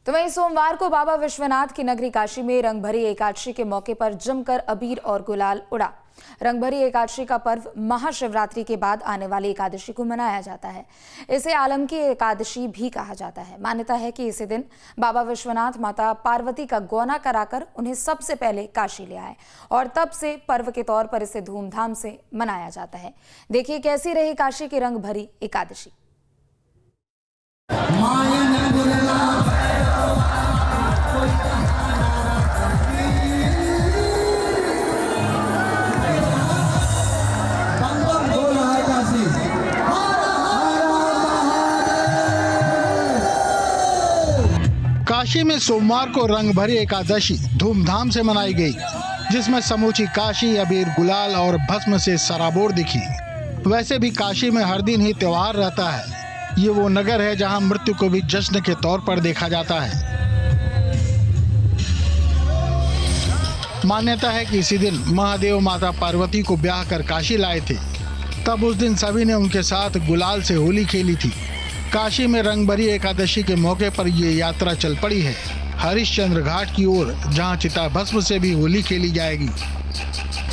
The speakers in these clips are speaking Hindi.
तो वहीं सोमवार को बाबा विश्वनाथ की नगरी काशी में रंगभरी एकादशी के मौके पर जमकर अबीर और गुलाल उड़ा। रंगभरी एकादशी का पर्व महाशिवरात्रि के बाद आने वाली एकादशी को मनाया जाता है। इसे आलम की एकादशी भी कहा जाता है। मान्यता है कि इसी दिन बाबा विश्वनाथ माता पार्वती का गौना कराकर उन्हें सबसे पहले काशी ले आए और तब से पर्व के तौर पर इसे धूमधाम से मनाया जाता है। देखिए कैसी रही काशी की रंगभरी एकादशी। काशी में सोमवार को रंगभरी एकादशी धूमधाम से मनाई गई, जिसमें समूची काशी अबीर गुलाल और भस्म से सराबोर दिखी। वैसे भी काशी में हर दिन ही त्योहार रहता है। ये वो नगर है जहां मृत्यु को भी जश्न के तौर पर देखा जाता है। मान्यता है कि इसी दिन महादेव माता पार्वती को ब्याह कर काशी लाए थे। तब उस दिन सभी ने उनके साथ गुलाल से होली खेली थी। काशी में रंगभरी एकादशी के मौके पर ये यात्रा चल पड़ी है हरिश्चंद्र घाट की ओर, जहां चिता भस्म से भी होली खेली जाएगी।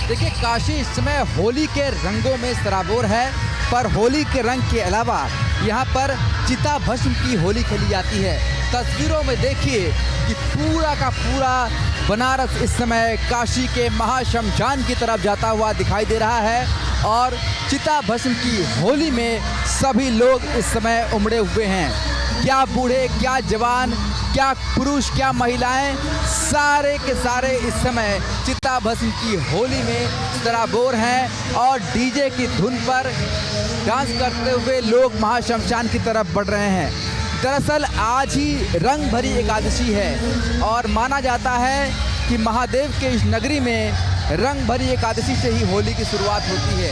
देखिए, काशी इस समय होली के रंगों में सराबोर है, पर होली के रंग के अलावा यहाँ पर चिता भस्म की होली खेली जाती है। तस्वीरों में देखिए कि पूरा का पूरा बनारस इस समय काशी के महाशमशान की तरफ जाता हुआ दिखाई दे रहा है और चिता भस्म की होली में सभी लोग इस समय उमड़े हुए हैं। क्या बूढ़े, क्या जवान, क्या पुरुष, क्या महिलाएं, सारे के सारे इस समय चिता भस्म की होली में सराबोर हैं और डीजे की धुन पर डांस करते हुए लोग महाशमशान की तरफ बढ़ रहे हैं। दरअसल आज ही रंगभरी एकादशी है और माना जाता है कि महादेव के इस नगरी में रंगभरी एकादशी से ही होली की शुरुआत होती है।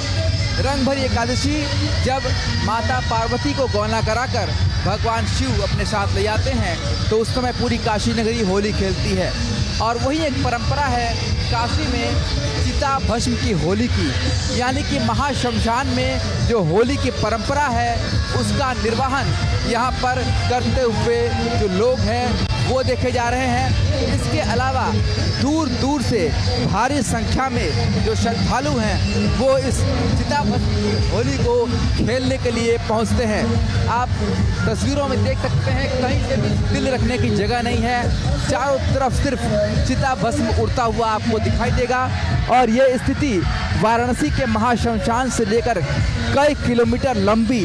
रंगभरी एकादशी जब माता पार्वती को गौना कराकर भगवान शिव अपने साथ ले जाते हैं तो उस समय पूरी काशी नगरी होली खेलती है। और वही एक परंपरा है काशी में चिता भस्म की होली की, यानी कि महाशमशान में जो होली की परंपरा है उसका निर्वहन यहाँ पर करते हुए जो लोग हैं वो देखे जा रहे हैं। इसके अलावा दूर दूर से भारी संख्या में जो श्रद्धालु हैं वो इस चिता भस्म की होली को खेलने के लिए पहुंचते हैं। आप तस्वीरों में देख सकते हैं कहीं से भी दिल रखने की जगह नहीं है, चारों तरफ सिर्फ चिता भस्म उड़ता हुआ आपको दिखाई देगा। और ये स्थिति वाराणसी के महाशमशान से लेकर कई किलोमीटर लंबी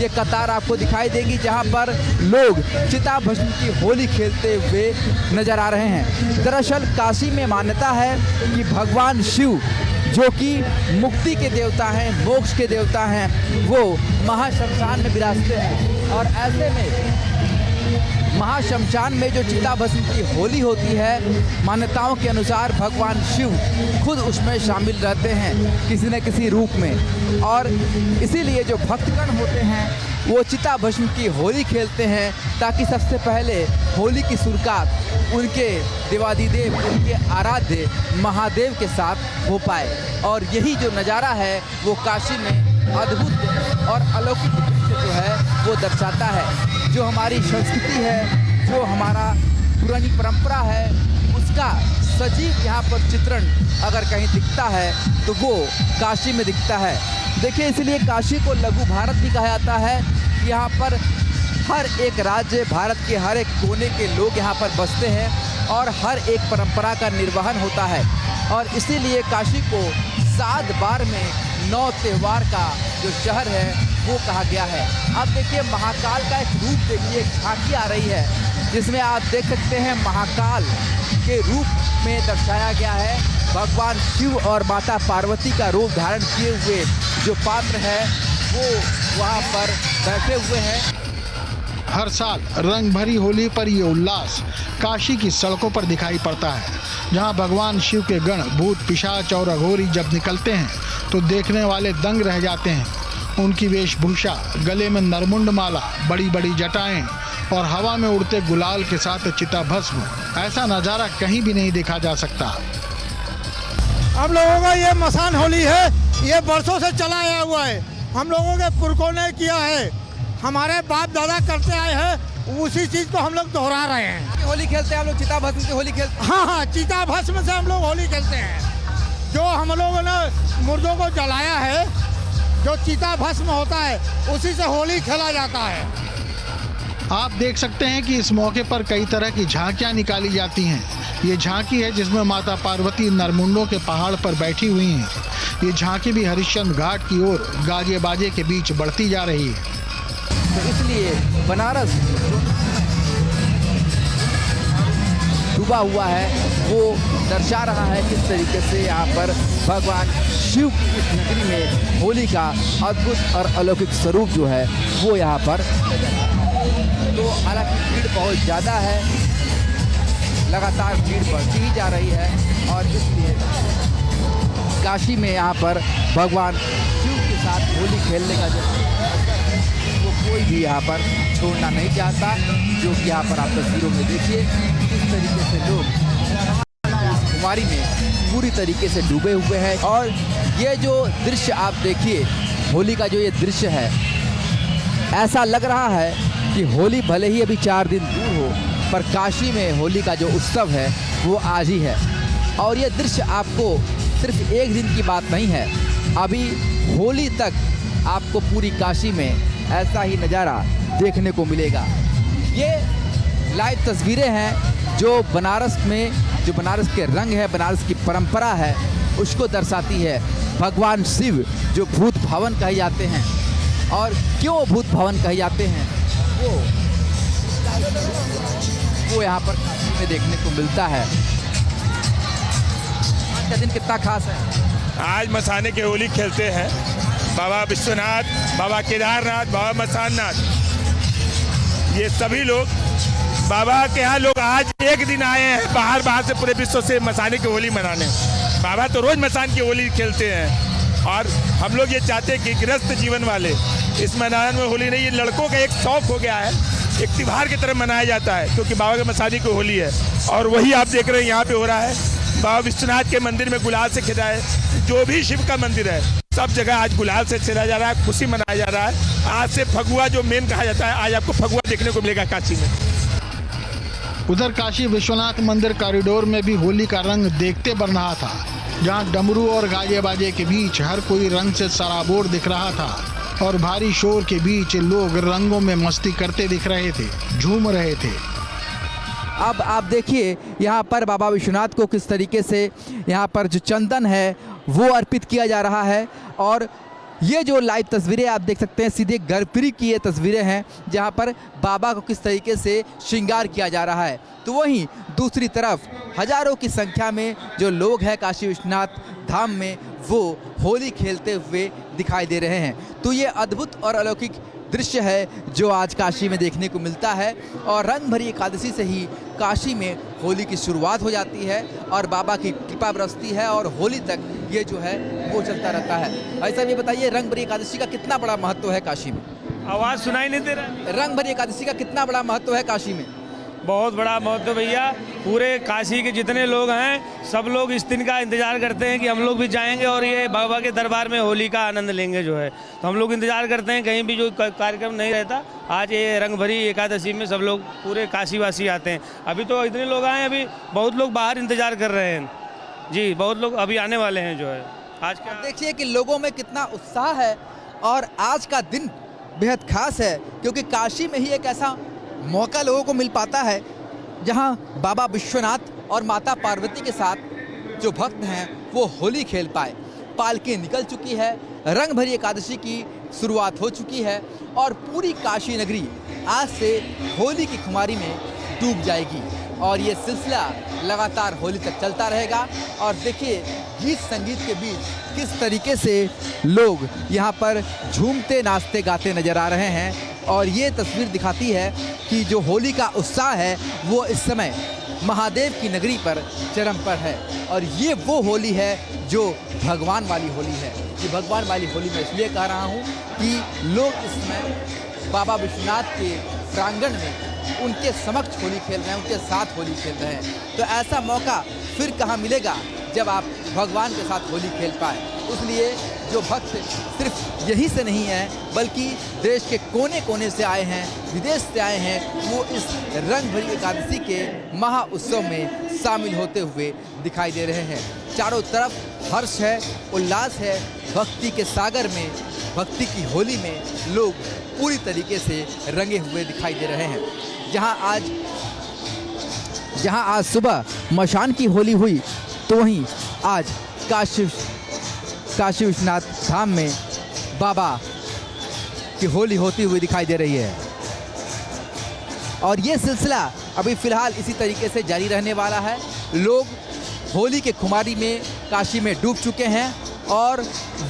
ये कतार आपको दिखाई देगी, जहां पर लोग चिता भस्म की होली खेलते हुए नजर आ रहे हैं। दरअसल काशी में मान्यता है कि भगवान शिव जो कि मुक्ति के देवता हैं, मोक्ष के देवता हैं, वो महाशमशान में विराजते हैं और ऐसे में महाशमशान में जो चिता भस्म की होली होती है, मान्यताओं के अनुसार भगवान शिव खुद उसमें शामिल रहते हैं किसी न किसी रूप में। और इसीलिए जो भक्तगण होते हैं वो चिता भस्म की होली खेलते हैं ताकि सबसे पहले होली की शुरुआत उनके देवादिदेव, उनके आराध्य महादेव के साथ हो पाए। और यही जो नज़ारा है वो काशी में अद्भुत और अलौकिक दृश्य जो है वो दर्शाता है। जो हमारी संस्कृति है, जो हमारा पुरानी परंपरा है, उसका सजीव यहाँ पर चित्रण अगर कहीं दिखता है तो वो काशी में दिखता है। देखिए, इसलिए काशी को लघु भारत भी कहा जाता है। यहाँ पर हर एक राज्य, भारत के हर एक कोने के लोग यहाँ पर बसते हैं और हर एक परंपरा का निर्वहन होता है। और इसीलिए काशी को 7 बार में 9 त्यौहार का जो शहर है वो कहा गया है। अब देखिए, महाकाल का एक रूप देखिए, एक झांकी आ रही है जिसमें आप देख सकते हैं महाकाल के रूप में दर्शाया गया है। भगवान शिव और माता पार्वती का रूप धारण किए हुए जो पात्र है वो वहाँ पर बैठे हुए हैं। हर साल रंग भरी होली पर ये उल्लास काशी की सड़कों पर दिखाई पड़ता है, जहां भगवान शिव के गण, भूत, पिशाच और अघोरी जब निकलते हैं तो देखने वाले दंग रह जाते हैं। उनकी वेशभूषा, गले में नरमुंड माला, बड़ी बड़ी जटाएं और हवा में उड़ते गुलाल के साथ चिता भस्म, ऐसा नज़ारा कहीं भी नहीं देखा जा सकता। हम लोगों का ये मसान होली है, ये बरसों से चला आया हुआ है। हम लोगों के पुरखों ने किया है, हमारे बाप दादा करते आए हैं उसी चीज़ को हम लोग दोहरा रहे हैं। होली खेलते हैं हम लोग, चिता भस्म से होली खेलते हाँ हाँ, चिता भस्म से हम लोग होली खेलते हैं। जो हम लोगों ने मुर्दों को जलाया है, जो चिता भस्म होता है, उसी से होली खेला जाता है। आप देख सकते हैं कि इस मौके पर कई तरह की झांकियां निकाली जाती हैं। ये झांकी है जिसमें माता पार्वती नरमुंडों के पहाड़ पर बैठी हुई हैं। ये झांकी भी हरिश्चंद्र घाट की ओर गाजे बाजे के बीच बढ़ती जा रही है। तो इसलिए बनारस डूबा हुआ है, वो दर्शा रहा है किस तरीके से यहाँ पर भगवान शिव की इस नगरी में होली का अद्भुत और अलौकिक स्वरूप जो है वो यहाँ पर। तो हालांकि भीड़ बहुत ज़्यादा है, लगातार भीड़ बढ़ती ही जा रही है और इसलिए काशी में यहाँ पर भगवान शिव के साथ होली खेलने का जो वो कोई भी यहाँ पर छोड़ना नहीं चाहता। जो कि यहाँ पर आप तस्वीरों में देखिए किस तरीके से लोग कुमारी में पूरी तरीके से डूबे हुए हैं। और ये जो दृश्य आप देखिए, होली का जो ये दृश्य है, ऐसा लग रहा है कि होली भले ही अभी 4 दिन दूर हो, पर काशी में होली का जो उत्सव है वो आज ही है। और ये दृश्य आपको सिर्फ एक दिन की बात नहीं है, अभी होली तक आपको पूरी काशी में ऐसा ही नज़ारा देखने को मिलेगा। ये लाइव तस्वीरें हैं जो बनारस में, जो बनारस के रंग है, बनारस की परंपरा है, उसको दर्शाती है। भगवान शिव जो भूत भवन कहे जाते हैं, और क्यों भूत भवन कहे जाते हैं वो यहाँ पर काशी में देखने को मिलता है। आज का दिन कितना खास है? आज मसाने की होली खेलते हैं। बाबा विश्वनाथ, बाबा केदारनाथ, बाबा मसाननाथ, ये सभी लोग बाबा के यहाँ लोग आज एक दिन आए हैं बाहर से पूरे विश्व से मसाने की होली मनाने। बाबा तो रोज मसान की होली खेलते हैं और हम लोग ये चाहते हैं कि गृहस्थ जीवन वाले इस मैदान में होली नहीं, ये लड़कों का एक शौक हो गया है, एक त्योहार की तरह मनाया जाता है क्योंकि बाबा के मसाने की होली है। और वही आप देख रहे हैं यहाँ पे हो रहा है। बाबा विश्वनाथ के मंदिर में गुलाल से खिला है, जो भी शिव का मंदिर है सब जगह आज गुलाल से खेला जा रहा है, खुशी मनाया जा रहा है। आज से फगुआ जो मेन कहा जाता है, आज आपको फगुआ देखने को मिलेगा काशी में। उधर काशी विश्वनाथ मंदिर कॉरिडोर में भी होली का रंग देखते बन रहा था, जहां डमरू और गाजे बाजे के बीच हर कोई रंग से सराबोर दिख रहा था और भारी शोर के बीच लोग रंगों में मस्ती करते दिख रहे थे, झूम रहे थे। अब आप देखिए यहाँ पर बाबा विश्वनाथ को किस तरीके से यहाँ पर जो चंदन है वो अर्पित किया जा रहा है। और ये जो लाइव तस्वीरें आप देख सकते हैं, सीधे गर्भगृह की ये तस्वीरें हैं जहाँ पर बाबा को किस तरीके से श्रृंगार किया जा रहा है। तो वहीं दूसरी तरफ हजारों की संख्या में जो लोग हैं काशी विश्वनाथ धाम में, वो होली खेलते हुए दिखाई दे रहे हैं। तो ये अद्भुत और अलौकिक दृश्य है जो आज काशी में देखने को मिलता है। और रंग भरी एकादशी से ही काशी में होली की शुरुआत हो जाती है और बाबा की कृपा बरसती है और होली तक ये जो है वो चलता रहता है। ऐसा भी बताइए, रंग भरी एकादशी का कितना बड़ा महत्व है काशी में? आवाज़ सुनाई नहीं दे रहा। रंग भरी एकादशी का कितना बड़ा महत्व है काशी में? बहुत बड़ा महत्व भैया। पूरे काशी के जितने लोग हैं सब लोग इस दिन का इंतजार करते हैं कि हम लोग भी जाएंगे और ये बाबा के दरबार में होली का आनंद लेंगे जो है। तो हम लोग इंतजार करते हैं, कहीं भी जो कार्यक्रम नहीं रहता, आज ये रंग भरी एकादशी में सब लोग पूरे काशीवासी आते हैं। अभी तो इतने लोग आए, अभी बहुत लोग बाहर इंतजार कर रहे हैं जी, बहुत लोग अभी आने वाले हैं जो है। आज का देखिए कि लोगों में कितना उत्साह है और आज का दिन बेहद खास है क्योंकि काशी में ही एक ऐसा मौका लोगों को मिल पाता है जहां बाबा विश्वनाथ और माता पार्वती के साथ जो भक्त हैं वो होली खेल पाए। पालकी निकल चुकी है, रंग भरी एकादशी की शुरुआत हो चुकी है और पूरी काशी नगरी आज से होली की खुमारी में डूब जाएगी और ये सिलसिला लगातार होली तक चलता रहेगा। और देखिए गीत संगीत के बीच किस तरीके से लोग यहाँ पर झूमते नाचते गाते नजर आ रहे हैं और ये तस्वीर दिखाती है कि जो होली का उत्साह है वो इस समय महादेव की नगरी पर चरम पर है। और ये वो होली है जो भगवान वाली होली है। ये भगवान वाली होली मैं इसलिए कह रहा हूँ कि लोग इस समय बाबा विश्वनाथ के प्रांगण में उनके समक्ष होली खेल रहे हैं, उनके साथ होली खेल रहे हैं। तो ऐसा मौका फिर कहाँ मिलेगा जब आप भगवान के साथ होली खेल पाए। इसलिए जो भक्त सिर्फ यहीं से नहीं हैं बल्कि देश के कोने कोने से आए हैं, विदेश से आए हैं, वो इस रंग भरी एकादशी के महा उत्सव में शामिल होते हुए दिखाई दे रहे हैं। चारों तरफ हर्ष है, उल्लास है, भक्ति के सागर में, भक्ति की होली में लोग पूरी तरीके से रंगे हुए दिखाई दे रहे हैं। जहां आज सुबह मशान की होली हुई, तो वहीं आज काशी विश्वनाथ धाम में बाबा की होली होती हुई दिखाई दे रही है। और ये सिलसिला अभी फिलहाल इसी तरीके से जारी रहने वाला है। लोग होली के खुमारी में काशी में डूब चुके हैं और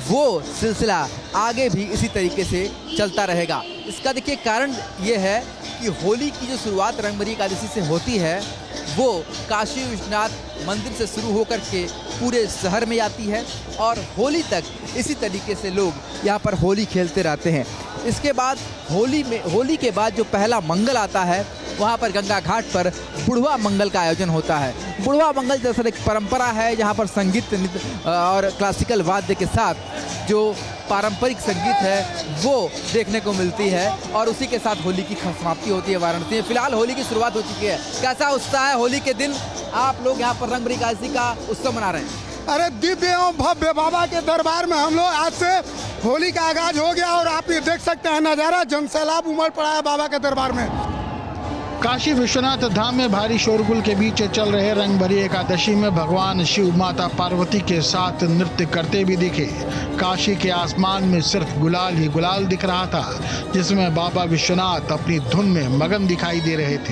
वो सिलसिला आगे भी इसी तरीके से चलता रहेगा। इसका देखिए कारण ये है कि होली की जो शुरुआत रंगभरी एकादशी से होती है वो काशी विश्वनाथ मंदिर से शुरू होकर के पूरे शहर में आती है और होली तक इसी तरीके से लोग यहाँ पर होली खेलते रहते हैं। इसके बाद होली के बाद जो पहला मंगल आता है वहाँ पर गंगा घाट पर बुढ़वा मंगल का आयोजन होता है। बुढ़वा मंगल दरअसल एक परंपरा है जहाँ पर संगीत नृत्य और क्लासिकल वाद्य के साथ जो पारंपरिक संगीत है वो देखने को मिलती है और उसी के साथ होली की समाप्ति होती है वाराणसी में। फिलहाल होली की शुरुआत हो चुकी है। कैसा उत्साह है होली के दिन? आप लोग यहाँ पर रंगभरी एकादशी का उत्सव मना रहे हैं। अरे दिव्य एवं भव्य बाबा के दरबार में हम लोग आज से होली का आगाज हो गया और आप ये देख सकते हैं नज़ारा, जनसैलाब उमड़ पड़ा है बाबा के दरबार में। काशी विश्वनाथ धाम में भारी शोरगुल के बीच चल रहे रंग भरी एकादशी में भगवान शिव माता पार्वती के साथ नृत्य करते भी दिखे। काशी के आसमान में सिर्फ गुलाल ही गुलाल दिख रहा था, जिसमें बाबा विश्वनाथ अपनी धुन में मगन दिखाई दे रहे थे।